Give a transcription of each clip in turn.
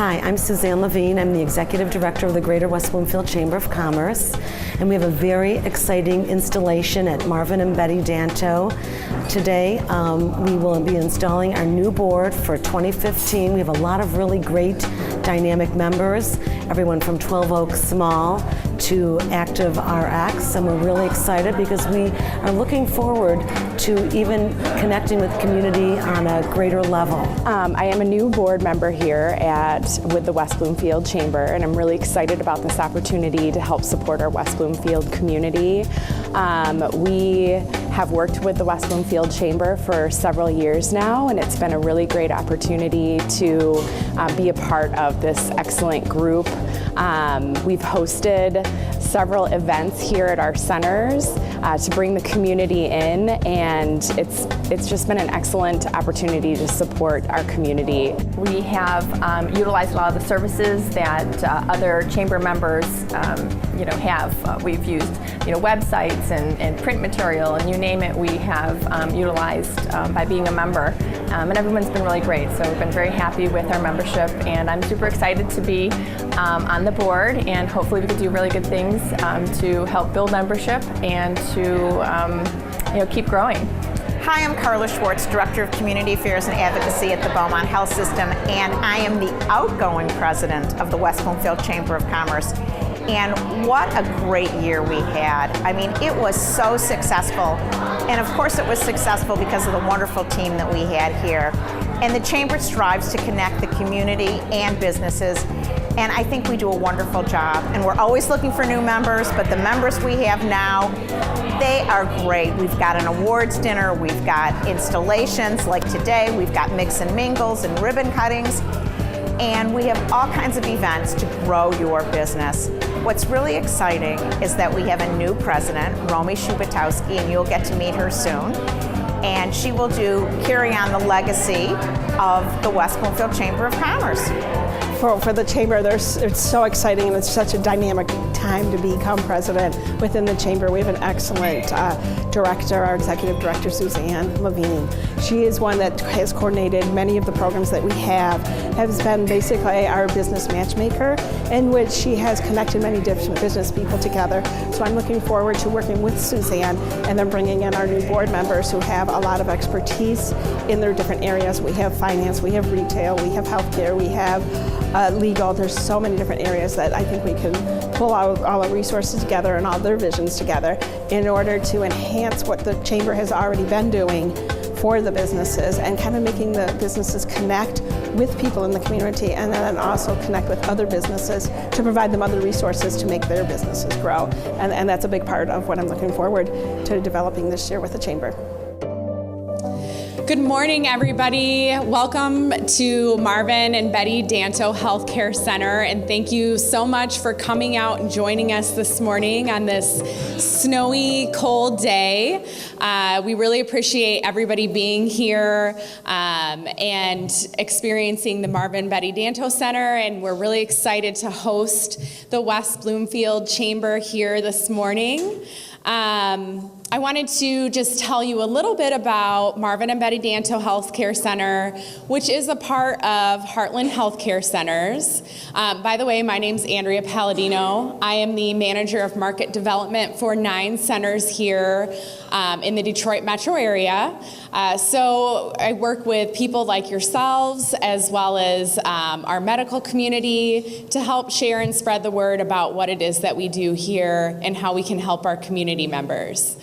Hi, I'm Suzanne Levine. I'm the Executive Director of the Greater West Bloomfield Chamber of Commerce, and we have a very exciting installation at Marvin and Betty Danto. Today, we will be installing our new board for 2015. We have a lot of really great dynamic members, everyone from 12 Oaks Small to Active RX, and we're really excited because we are looking forward to even connecting with community on a greater level. I am a new board member here with the West Bloomfield Chamber, and I'm really excited about this opportunity to help support our West Bloomfield community. We have worked with the West Bloomfield Chamber for several years now, and it's been a really great opportunity to be a part of this excellent group. We've hosted several events here at our centers to bring the community in, and it's just been an excellent opportunity to support our community. We have utilized a lot of the services that other chamber members have. We've used websites and print material, and you name it, we have utilized by being a member. And everyone's been really great, so we've been very happy with our membership, and I'm super excited to be on the board, and hopefully we can do really good things to help build membership and to keep growing. Hi, I'm Carla Schwartz, Director of Community Affairs and Advocacy at the Beaumont Health System, and I am the outgoing president of the West Bloomfield Chamber of Commerce. And what a great year we had. I mean, it was so successful. And of course it was successful because of the wonderful team that we had here. And the Chamber strives to connect the community and businesses. And I think we do a wonderful job. And we're always looking for new members, but the members we have now, they are great. We've got an awards dinner, we've got installations like today, we've got mix and mingles and ribbon cuttings. And we have all kinds of events to grow your business. What's really exciting is that we have a new president, Romy Shubitowski, and you'll get to meet her soon. And she will carry on the legacy of the West Bloomfield Chamber of Commerce. For the Chamber, it's so exciting, and it's such a dynamic time to become president within the Chamber. We have an excellent director, our Executive Director, Suzanne Levine. She is one that has coordinated many of the programs that we have been basically our business matchmaker, in which she has connected many different business people together. So I'm looking forward to working with Suzanne and then bringing in our new board members who have a lot of expertise in their different areas. We have finance, we have retail, we have healthcare, we have legal. There's so many different areas that I think we can pull out all our resources together and all their visions together in order to enhance what the Chamber has already been doing for the businesses, and kind of making the businesses connect with people in the community, and then also connect with other businesses to provide them other resources to make their businesses grow. And that's a big part of what I'm looking forward to developing this year with the Chamber. Good morning, everybody. Welcome to Marvin and Betty Danto Healthcare Center, and thank you so much for coming out and joining us this morning on this snowy, cold day. We really appreciate everybody being here and experiencing the Marvin Betty Danto Center, and we're really excited to host the West Bloomfield Chamber here this morning. I wanted to just tell you a little bit about Marvin and Betty Danto Healthcare Center, which is a part of Heartland Healthcare Centers. By the way, my name's Andrea Palladino. I am the manager of market development for 9 centers here in the Detroit metro area. So I work with people like yourselves, as well as our medical community, to help share and spread the word about what it is that we do here and how we can help our community members.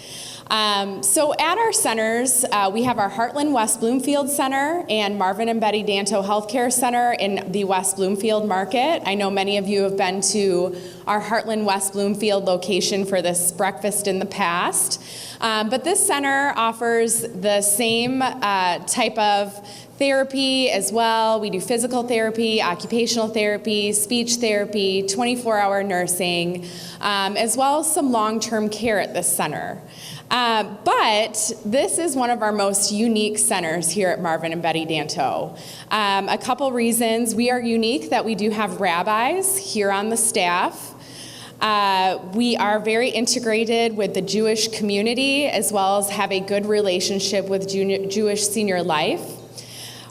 So at our centers, we have our Heartland West Bloomfield Center and Marvin and Betty Danto Healthcare Center in the West Bloomfield market. I know many of you have been to our Heartland West Bloomfield location for this breakfast in the past. But this center offers the same type of therapy as well. We do physical therapy, occupational therapy, speech therapy, 24-hour nursing, as well as some long-term care at this center. But this is one of our most unique centers here at Marvin and Betty Danto. A couple reasons. We are unique that we do have rabbis here on the staff. We are very integrated with the Jewish community, as well as have a good relationship with Jewish Senior Life.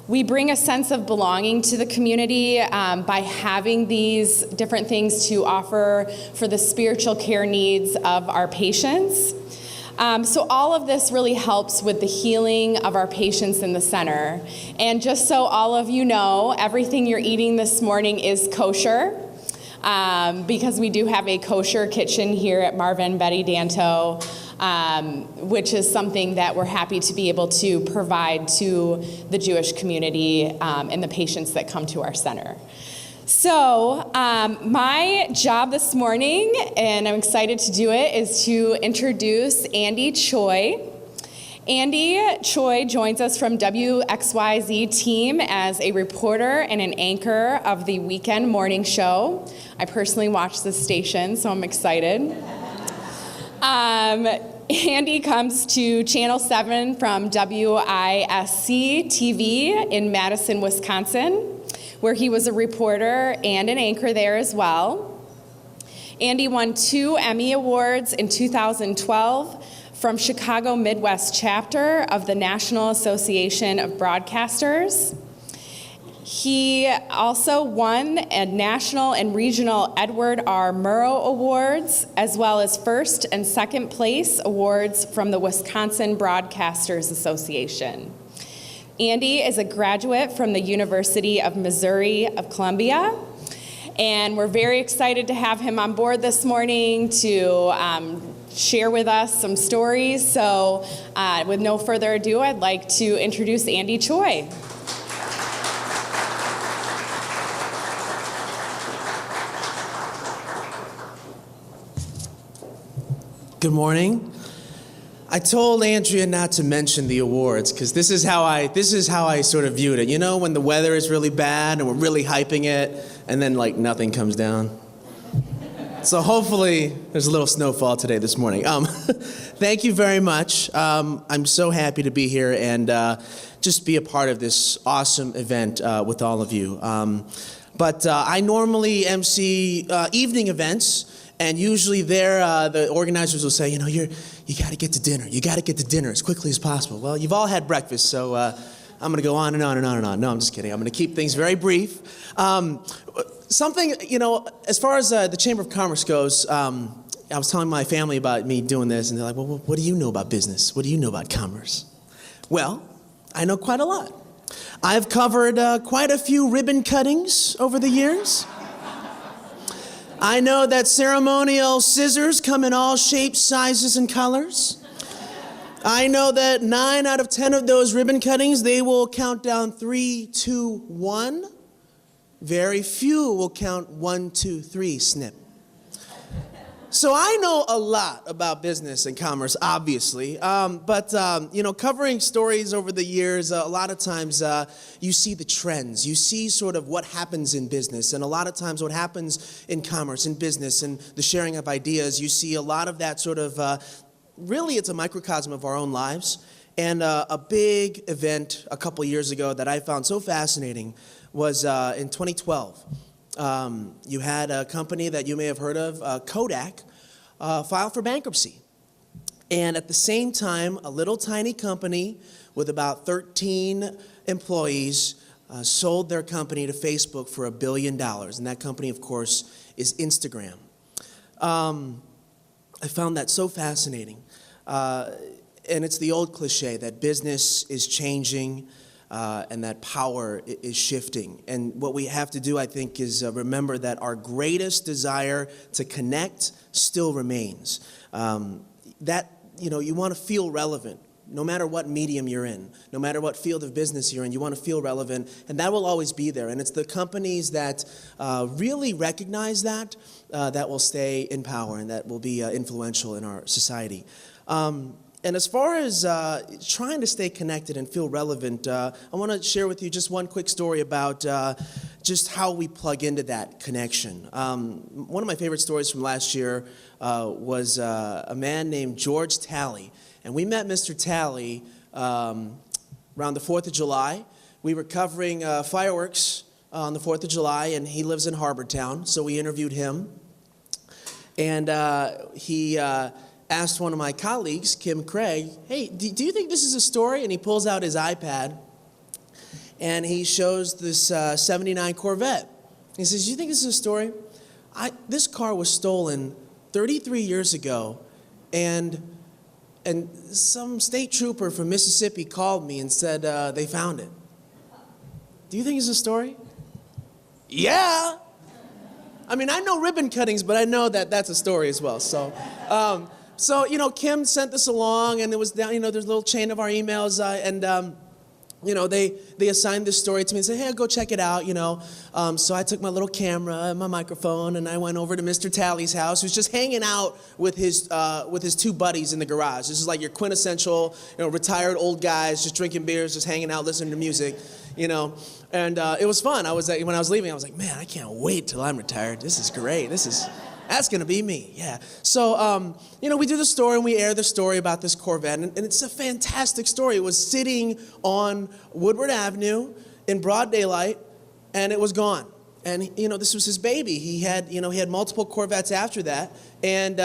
We bring a sense of belonging to the community by having these different things to offer for the spiritual care needs of our patients. So all of this really helps with the healing of our patients in the center. And just so all of you know, everything you're eating this morning is kosher, because we do have a kosher kitchen here at Marvin Betty Danto, which is something that we're happy to be able to provide to the Jewish community and the patients that come to our center. So my job this morning, and I'm excited to do it, is to introduce Andy Choi. Andy Choi joins us from WXYZ team as a reporter and an anchor of the weekend morning show. I personally watch this station, so I'm excited. Andy comes to Channel 7 from WXYZ-TV in Madison, Wisconsin, where he was a reporter and an anchor there as well. Andy won 2 Emmy Awards in 2012 from Chicago Midwest chapter of the National Association of Broadcasters. He also won a national and regional Edward R. Murrow Awards, as well as first and second place awards from the Wisconsin Broadcasters Association. Andy is a graduate from the University of Missouri of Columbia, and we're very excited to have him on board this morning to share with us some stories. So with no further ado, I'd like to introduce Andy Choi. Good morning. I told Andrea not to mention the awards because this is how I sort of viewed it. You know, when the weather is really bad and we're really hyping it, and then like nothing comes down. So hopefully there's a little snowfall today this morning. Thank you very much. I'm so happy to be here and just be a part of this awesome event with all of you. But I normally MC evening events. And usually there, the organizers will say, you know, you got to get to dinner. You got to get to dinner as quickly as possible. Well, you've all had breakfast, so I'm going to go on and on and on and on. No, I'm just kidding. I'm going to keep things very brief. Something, you know, as far as the Chamber of Commerce goes, I was telling my family about me doing this, and they're like, well, what do you know about business? What do you know about commerce? Well, I know quite a lot. I've covered quite a few ribbon cuttings over the years. I know that ceremonial scissors come in all shapes, sizes, and colors. I know that 9 out of 10 of those ribbon cuttings, they will count down 3, 2, 1. Very few will count 1, 2, 3, snip. So I know a lot about business and commerce, obviously, but you know, covering stories over the years, a lot of times you see the trends, you see sort of what happens in business, and a lot of times what happens in commerce, in business, and the sharing of ideas, you see a lot of that sort of, really it's a microcosm of our own lives. And a big event a couple years ago that I found so fascinating was in 2012. You had a company that you may have heard of, Kodak, file for bankruptcy. And at the same time, a little tiny company with about 13 employees sold their company to Facebook for $1 billion. And that company, of course, is Instagram. I found that so fascinating. And it's the old cliche that business is changing, and that power is shifting. And what we have to do, I think, is remember that our greatest desire to connect still remains. That, you know, you want to feel relevant. No matter what medium you're in, no matter what field of business you're in, you want to feel relevant, and that will always be there. And it's the companies that really recognize that that will stay in power and that will be influential in our society. And as far as trying to stay connected and feel relevant, I want to share with you just one quick story about just how we plug into that connection. One of my favorite stories from last year was a man named George Talley. And we met Mr. Talley around the 4th of July. We were covering fireworks on the 4th of July, and he lives in Harbortown, so we interviewed him. And he asked one of my colleagues, Kim Craig, hey, do you think this is a story? And he pulls out his iPad, and he shows this 79 Corvette. He says, "You think this is a story? This car was stolen 33 years ago, and some state trooper from Mississippi called me and said they found it. Do you think it's a story?" Yeah. I mean, I know ribbon cuttings, but I know that that's a story as well. So, Kim sent this along, and it was down, there's a little chain of our emails, they assigned this story to me and said, "Hey, go check it out," So I took my little camera and my microphone, and I went over to Mr. Talley's house, who's just hanging out with his two buddies in the garage. This is like your quintessential, retired old guys just drinking beers, just hanging out, listening to music, And it was fun. When I was leaving, I was like, man, I can't wait till I'm retired. This is great. That's gonna be me, yeah. So, we do the story and we air the story about this Corvette, and it's a fantastic story. It was sitting on Woodward Avenue in broad daylight, and it was gone. And this was his baby. He had multiple Corvettes after that, and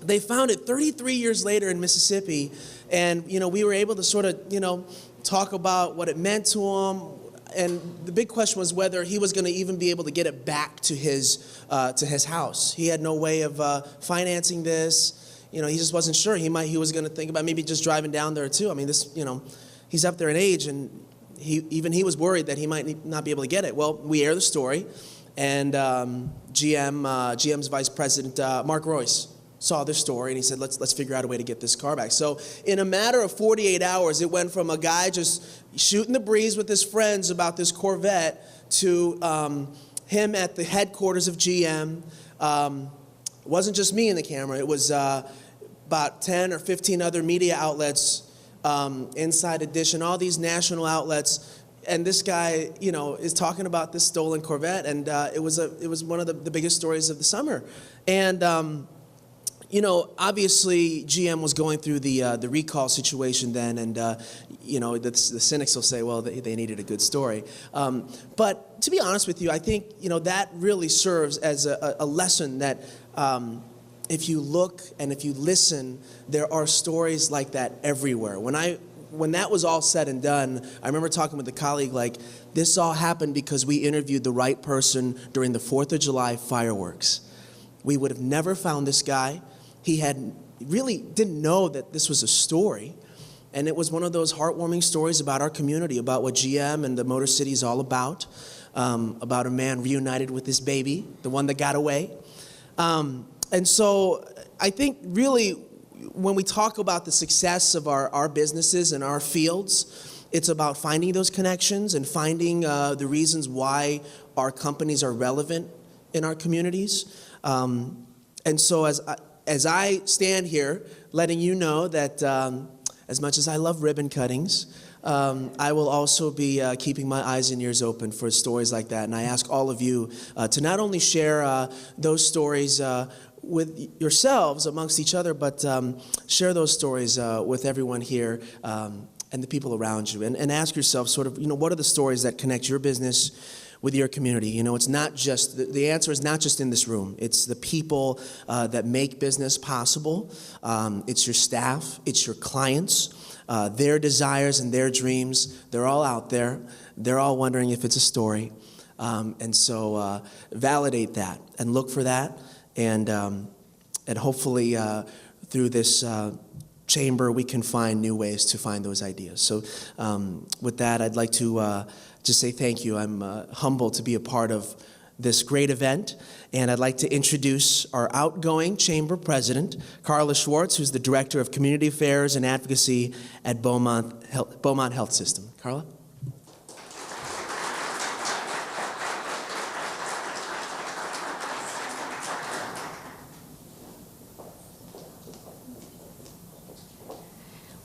they found it 33 years later in Mississippi, and we were able to sort of talk about what it meant to him. And the big question was whether he was going to even be able to get it back to his house. He had no way of financing this. He just wasn't sure. He was going to think about maybe just driving down there too. I mean, he's up there in age, and he was worried that he might not be able to get it. Well, we air the story, and GM's Vice President Mark Royce saw this story, and he said, let's figure out a way to get this car back. So in a matter of 48 hours, it went from a guy just shooting the breeze with his friends about this Corvette to him at the headquarters of GM. It wasn't just me in the camera. It was about 10 or 15 other media outlets, Inside Edition, all these national outlets. And this guy, is talking about this stolen Corvette, and it was one of the biggest stories of the summer. And obviously GM was going through the recall situation then, and the cynics will say, well, they needed a good story. But to be honest with you, I think that really serves as a lesson that if you look and if you listen, there are stories like that everywhere. When that was all said and done, I remember talking with a colleague like, this all happened because we interviewed the right person during the 4th of July fireworks. We would have never found this guy. He really didn't know that this was a story. And it was one of those heartwarming stories about our community, about what GM and the Motor City is all about a man reunited with his baby, the one that got away. And so I think really when we talk about the success of our businesses and our fields, it's about finding those connections and finding the reasons why our companies are relevant in our communities. And so as I stand here letting you know that as much as I love ribbon cuttings, I will also be keeping my eyes and ears open for stories like that. And I ask all of you to not only share those stories with yourselves amongst each other, but share those stories with everyone here and the people around you. And ask yourself sort of, what are the stories that connect your business with your community? It's not just, the answer is not just in this room. It's the people that make business possible. It's your staff, it's your clients, their desires and their dreams. They're all out there. They're all wondering if it's a story. And so validate that and look for that. And hopefully through this chamber, we can find new ways to find those ideas. So with that, I'd like to just say thank you. I'm humbled to be a part of this great event, and I'd like to introduce our outgoing chamber president, Carla Schwartz, who's the Director of Community Affairs and Advocacy at Beaumont Health System. Carla?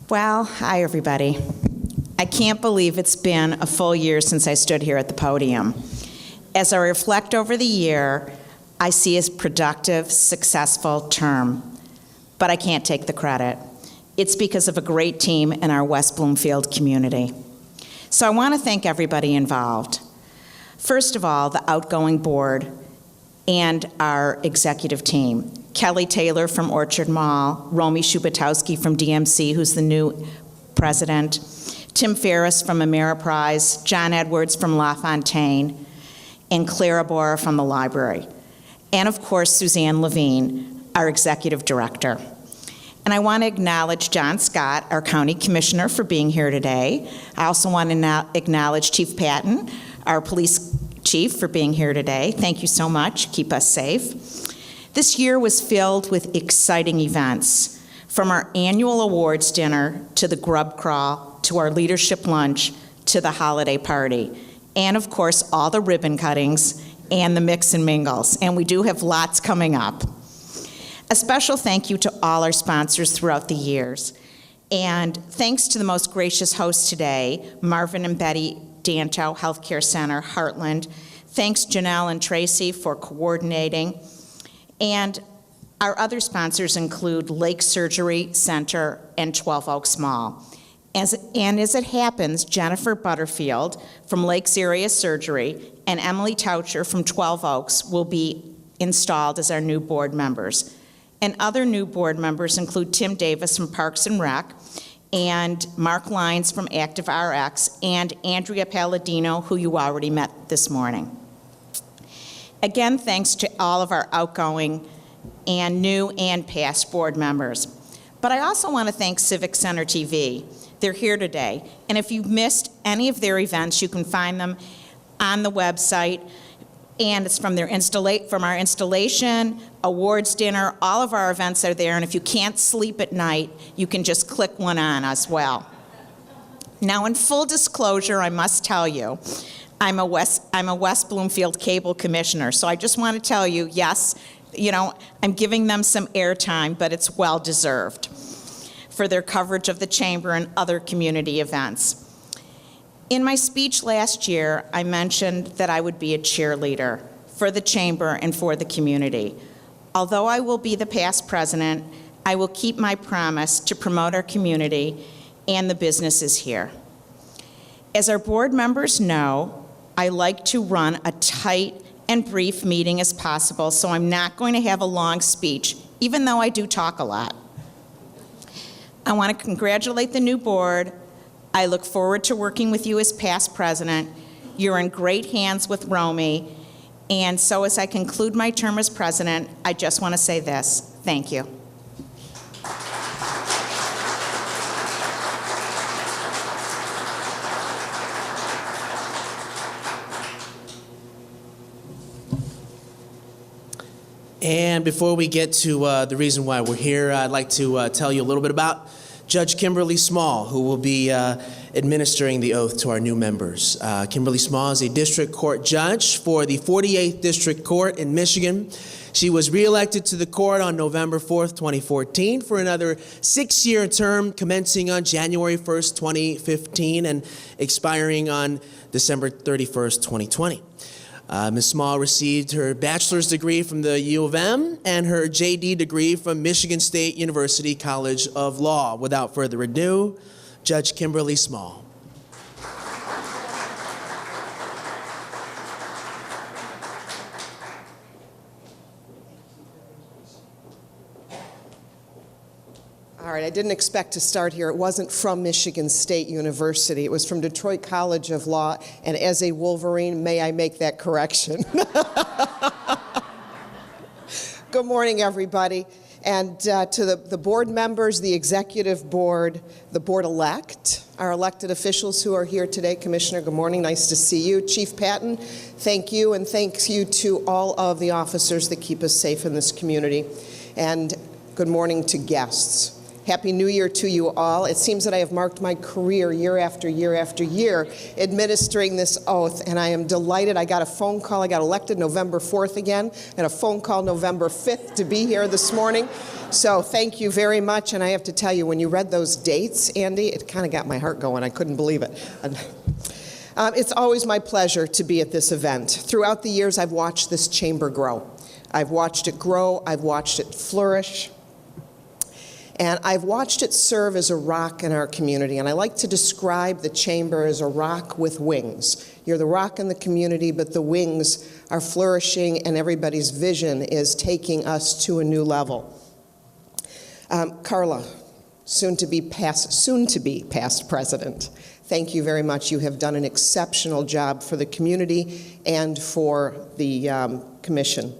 Well, hi everybody. I can't believe it's been a full year since I stood here at the podium. As I reflect over the year, I see a productive, successful term, but I can't take the credit. It's because of a great team in our West Bloomfield community. So I want to thank everybody involved. First of all, the outgoing board and our executive team. Kelly Taylor from Orchard Mall, Romy Shubitowski from DMC, who's the new president, Tim Ferris from Ameriprise, John Edwards from LaFontaine, and Clara Bora from the library. And of course, Suzanne Levine, our executive director. And I want to acknowledge John Scott, our county commissioner, for being here today. I also want to acknowledge Chief Patton, our police chief, for being here today. Thank you so much. Keep us safe. This year was filled with exciting events, from our annual awards dinner to the grub crawl to our leadership lunch to the holiday party, and of course all the ribbon cuttings and the mix and mingles, and we do have lots coming up. A special thank you to all our sponsors throughout the years, and thanks to the most gracious hosts today, Marvin and Betty Danto Healthcare Center, Heartland. Thanks Janelle and Tracy for coordinating, and our other sponsors include Lake Surgery Center and 12 Oaks Mall. As it happens, Jennifer Butterfield from Lakes Area Surgery and Emily Toucher from 12 Oaks will be installed as our new board members. And other new board members include Tim Davis from Parks and Rec, and Mark Lyons from Active RX, and Andrea Palladino, who you already met this morning. Again, thanks to all of our outgoing and new and past board members. But I also want to thank Civic Center TV. They're here today, and if you've missed any of their events, you can find them on the website, and it's from our installation, awards dinner, all of our events are there, and if you can't sleep at night, you can just click one on as well. Now, in full disclosure, I must tell you, I'm a West Bloomfield Cable Commissioner, so I just want to tell you, yes, I'm giving them some airtime, but it's well-deserved for their coverage of the chamber and other community events. In my speech last year, I mentioned that I would be a cheerleader for the chamber and for the community. Although I will be the past president, I will keep my promise to promote our community and the businesses here. As our board members know, I like to run a tight and brief meeting as possible, so I'm not going to have a long speech, even though I do talk a lot. I want to congratulate the new board. I look forward to working with you as past president. You're in great hands with Romy. And so as I conclude my term as president, I just want to say this. Thank you. And before we get to the reason why we're here, I'd like to tell you a little bit about Judge Kimberly Small, who will be administering the oath to our new members. Kimberly Small is a district court judge for the 48th District Court in Michigan. She was reelected to the court on November 4th, 2014 for another 6-year term commencing on January 1st, 2015 and expiring on December 31st, 2020. Ms. Small received her bachelor's degree from the U of M and her JD degree from Michigan State University College of Law. Without further ado, Judge Kimberly Small. All right, I didn't expect to start here. It wasn't from Michigan State University. It was from Detroit College of Law, and as a Wolverine, may I make that correction? Good morning, everybody. And to the board members, the executive board, the board-elect, our elected officials who are here today. Commissioner, good morning. Nice to see you. Chief Patton, thank you, and thanks you to all of the officers that keep us safe in this community. And good morning to guests. Happy New Year to you all. It seems that I have marked my career year after year after year administering this oath, and I am delighted. I got a phone call. I got elected November 4th again, and a phone call November 5th to be here this morning. So thank you very much, and I have to tell you, when you read those dates, Andy, it kind of got my heart going. I couldn't believe it. It's always my pleasure to be at this event. Throughout the years, I've watched this chamber grow. I've watched it grow. I've watched it flourish. And I've watched it serve as a rock in our community. And I like to describe the chamber as a rock with wings. You're the rock in the community, but the wings are flourishing, and everybody's vision is taking us to a new level. Carla, soon to be past president. Thank you very much. You have done an exceptional job for the community and for the commission.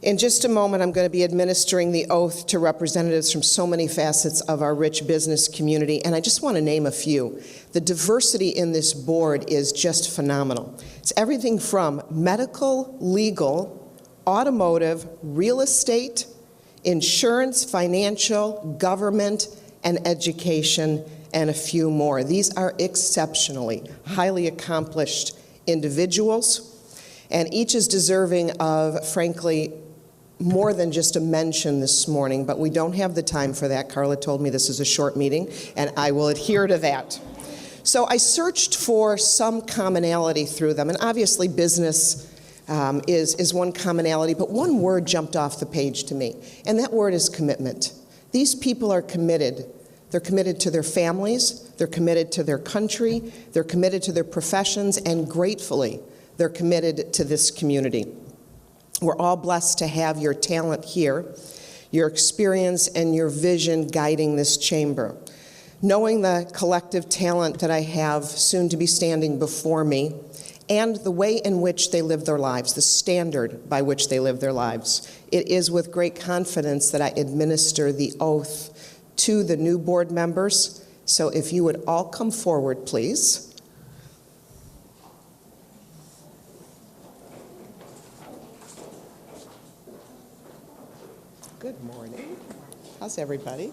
In just a moment, I'm going to be administering the oath to representatives from so many facets of our rich business community, and I just want to name a few. The diversity in this board is just phenomenal. It's everything from medical, legal, automotive, real estate, insurance, financial, government, and education, and a few more. These are exceptionally highly accomplished individuals, and each is deserving of, frankly, more than just a mention this morning, but we don't have the time for that. Carla told me this is a short meeting, and I will adhere to that. So I searched for some commonality through them, and obviously business is one commonality, but one word jumped off the page to me, and that word is commitment. These people are committed. They're committed to their families, they're committed to their country, they're committed to their professions, and gratefully, they're committed to this community. We're all blessed to have your talent here, your experience and your vision guiding this chamber. Knowing the collective talent that I have soon to be standing before me, and the way in which they live their lives, the standard by which they live their lives, it is with great confidence that I administer the oath to the new board members. So if you would all come forward, please. Good morning. How's everybody?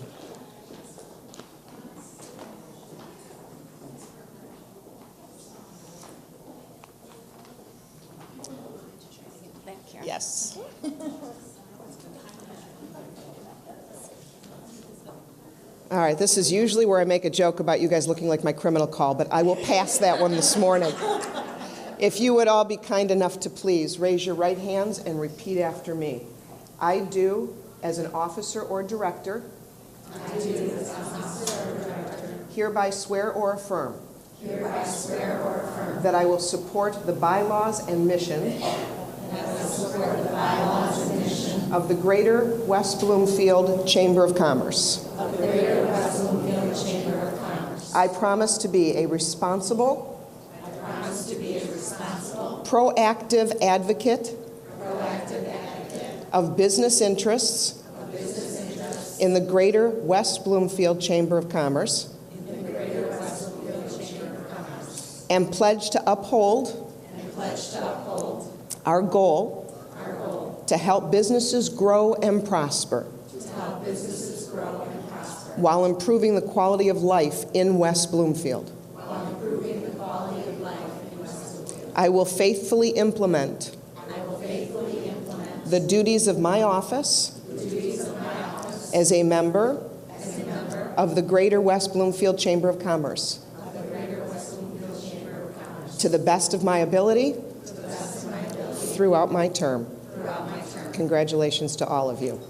Yes. All right, this is usually where I make a joke about you guys looking like my criminal call, but I will pass that one this morning. If you would all be kind enough to please raise your right hands and repeat after me. I do, as an officer or director, hereby swear or affirm that I will support the bylaws and mission of the Greater West Bloomfield Chamber of Commerce. I promise to be a responsible, proactive advocate of business interests in the Greater West Bloomfield Chamber of Commerce, and pledge to uphold our goal to help businesses grow and prosper while improving the quality of life in West Bloomfield. I will faithfully implement the duties of my office as a member of the Greater West Bloomfield Chamber of Commerce to the best of my ability throughout my term. Congratulations to all of you.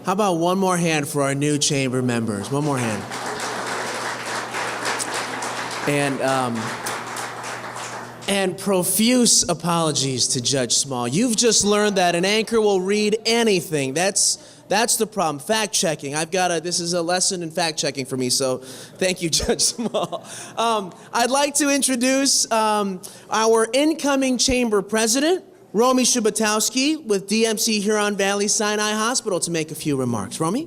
How about one more hand for our new chamber members? One more hand. And profuse apologies to Judge Small. You've just learned that an anchor will read anything. That's the problem. Fact checking. This is a lesson in fact checking for me, so thank you, Judge Small. I'd like to introduce our incoming chamber president, Romy Shubitowski, with DMC Huron Valley Sinai Hospital, to make a few remarks. Romy?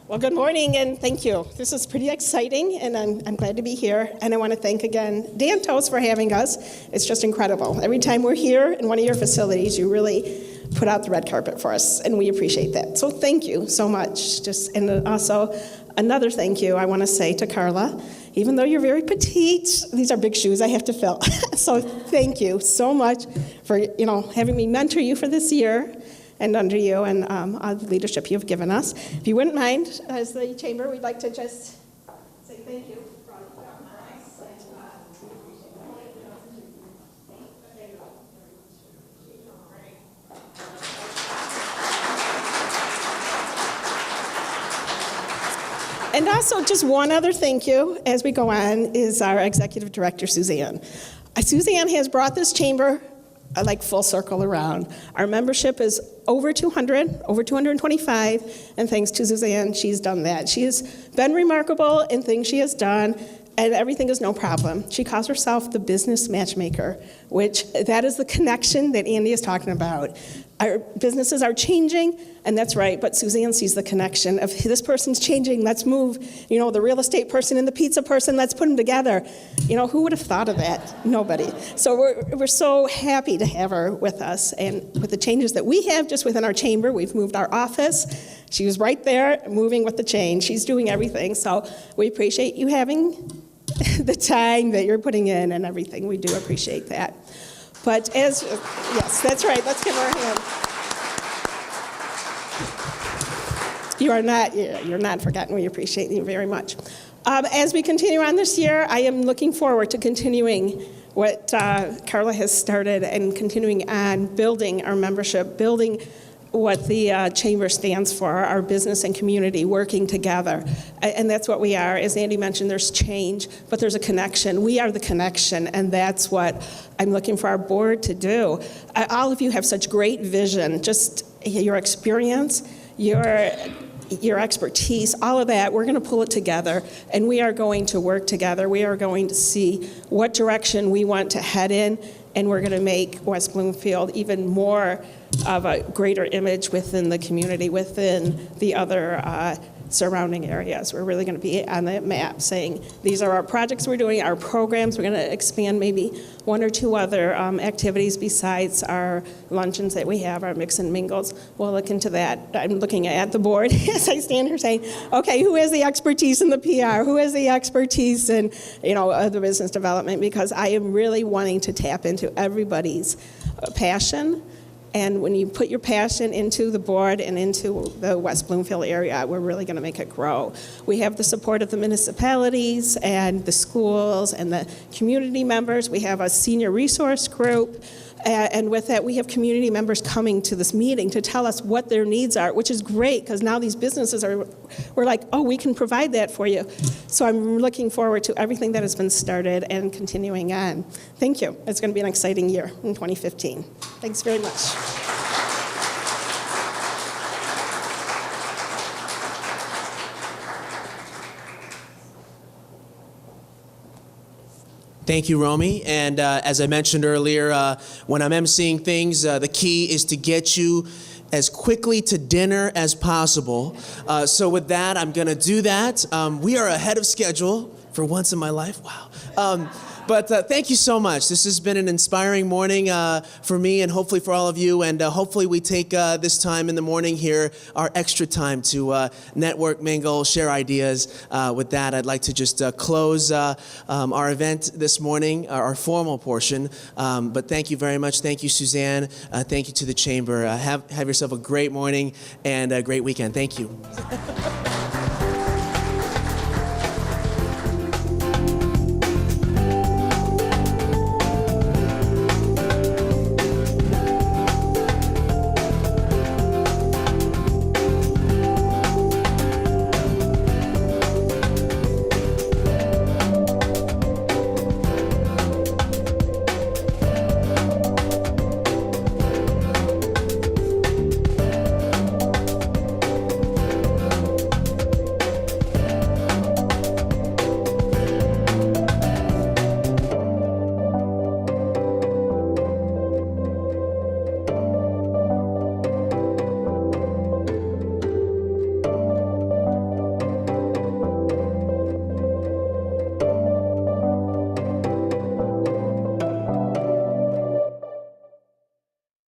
Well, good morning and thank you. This is pretty exciting and I'm glad to be here. And I want to thank again Danto's for having us. It's just incredible. Every time we're here in one of your facilities, you really put out the red carpet for us and we appreciate that. So thank you so much. And also another thank you I want to say to Carla even though you're very petite, these are big shoes I have to fill. So thank you so much for having me mentor you for this year and under you and all the leadership you've given us. If you wouldn't mind, as the chamber, we'd like to just say thank you. And also, just one other thank you as we go on is our executive director, Suzanne. Suzanne has brought this chamber like full circle around. Our membership is over 200, over 225, and thanks to Suzanne, she's done that. She has been remarkable in things she has done, and everything is no problem. She calls herself the business matchmaker, which that is the connection that Andy is talking about. Our businesses are changing, and that's right, but Suzanne sees the connection of this person's changing, let's move, the real estate person and the pizza person, let's put them together. Who would have thought of that? Nobody. So we're so happy to have her with us, and with the changes that we have just within our chamber, we've moved our office. She was right there moving with the change. She's doing everything, so we appreciate you having the time that you're putting in and everything. We do appreciate that. But yes, that's right. Let's give her a hand. You're not forgotten. We appreciate you very much. As we continue on this year, I am looking forward to continuing what Carla has started and continuing on building our membership, building what the chamber stands for, our business and community working together. And that's what we are. As Andy mentioned, there's change, but there's a connection. We are the connection, and that's what I'm looking for our board to do. All of you have such great vision, just your experience, your expertise, all of that, we're going to pull it together, and we are going to work together. We are going to see what direction we want to head in, and we're going to make West Bloomfield even more of a greater image within the community, within the other surrounding areas. We're really going to be on that map saying, these are our projects we're doing, our programs. We're going to expand maybe one or two other activities besides our luncheons that we have, our mix and mingles. We'll look into that. I'm looking at the board as I stand here saying, okay, who has the expertise in the PR? Who has the expertise in the business development? Because I am really wanting to tap into everybody's passion. And when you put your passion into the board and into the West Bloomfield area, we're really going to make it grow. We have the support of the municipalities and the schools and the community members. We have a senior resource group. And with that, we have community members coming to this meeting to tell us what their needs are, which is great because now these businesses we're like, oh, we can provide that for you. So I'm looking forward to everything that has been started and continuing on. Thank you. It's going to be an exciting year in 2015. Thanks very much. Thank you, Romy. And as I mentioned earlier, when I'm emceeing things, the key is to get you as quickly to dinner as possible. So with that, I'm going to do that. We are ahead of schedule for once in my life. Wow. But thank you so much. This has been an inspiring morning for me and hopefully for all of you. And hopefully we take this time in the morning here, our extra time to network, mingle, share ideas. With that, I'd like to just close our event this morning, our formal portion. But thank you very much. Thank you, Suzanne. Thank you to the Chamber. Have yourself a great morning and a great weekend. Thank you.